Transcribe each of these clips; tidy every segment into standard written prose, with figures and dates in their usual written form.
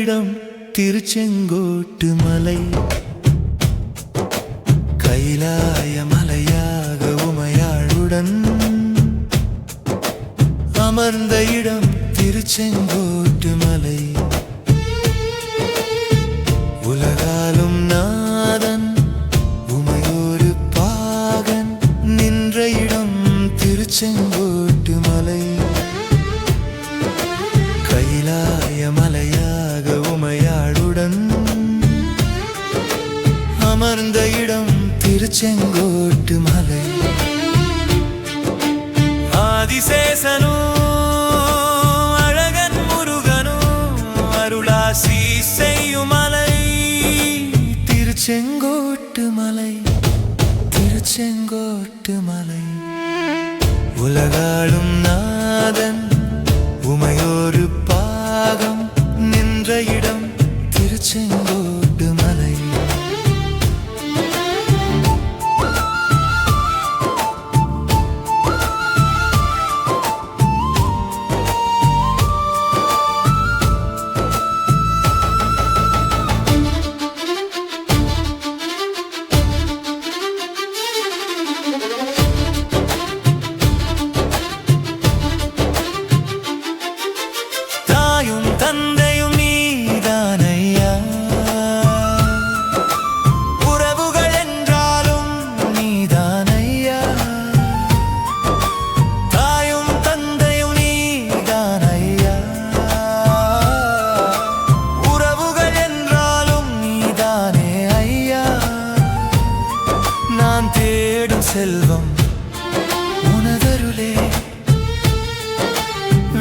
இடம் திருச்செங்கோட்டு மலை. கைலாய மலையாக உமையாளுடன் அமர்ந்த இடம் திருச்செங்கோட்டு மலை. உலகாலும் நாதன் உமையொரு பாகன் நின்ற இடம் திருச்செங்கோட்டு மலை. கைலாய மலையாக உமையாளுடன் அமர்ந்த இடம் திருச்செங்கோட்டு மலை. ஆதிசேஷனோ அழகன் முருகனோ அருளாசி செய்யும் மலை திருச்செங்கோட்டு மலை. திருச்செங்கோட்டு மலை. உலகாளும் நாதன் உமையொரு பாகம் நின்ற இடம் திருச்செங்கோட்டு மலை. தந்தையும் நீதானையா, உறவுகள் என்றாலும் நீதானையா. தாயும் தந்தையும் நீதானையா, உறவுகள் என்றாலும் நீதானே ஐயா. நான் தேடும் செல்வம் உனதருளே,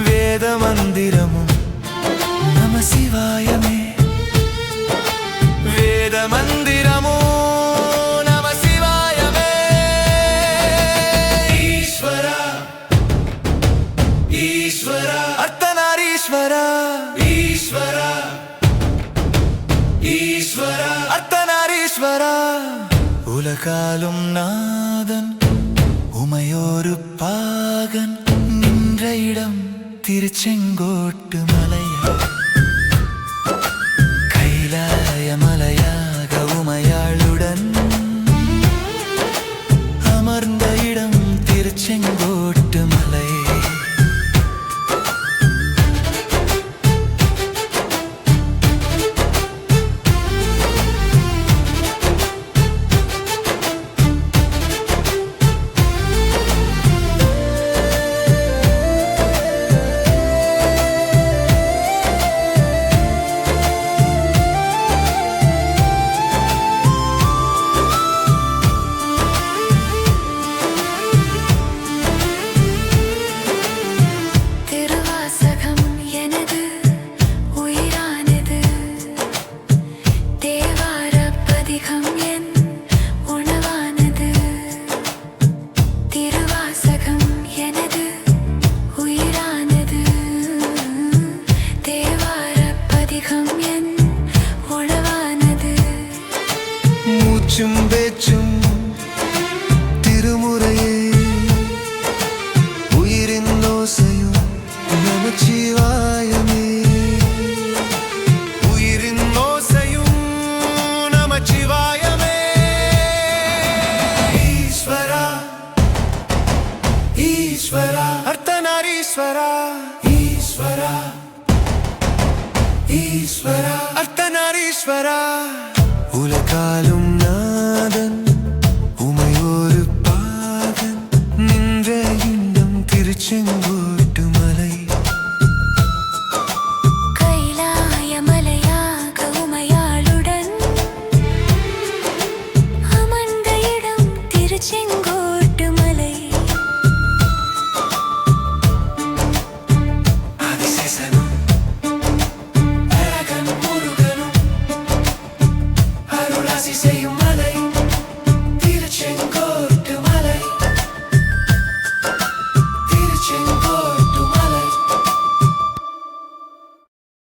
வேத மந்திரமும் நம சிவாயமே. வேத மந்திரமோ நம சிவாயமே. ஈஸ்வரா ஈஸ்வரா அர்த்தநாரீஸ்வரா. ஈஸ்வரா ஈஸ்வரா அர்த்தநாரீஸ்வரா. உலகாலும் நாதன் உமையொரு பாகன் நின்ற இடம் திருச்செங்கோட்டு மலை. கைலாய மலையாக உமையாளுடன் அமர்ந்த இடம் திருச்செங்கோட்டு மலை. மூச்சும் பேச்சும் திருமுறையே, உயிரின் ஓசையும் நமச்சிவாயமே. உயிரின் ஓசையும் நமச்சிவாயமே. ஈஸ்வரா ஈஸ்வரா அர்த்தநாரீஸ்வரா. ஈஸ்வரா ஈஸ்வரா அர்த்தநாரீஸ்வரா. உலகாலும்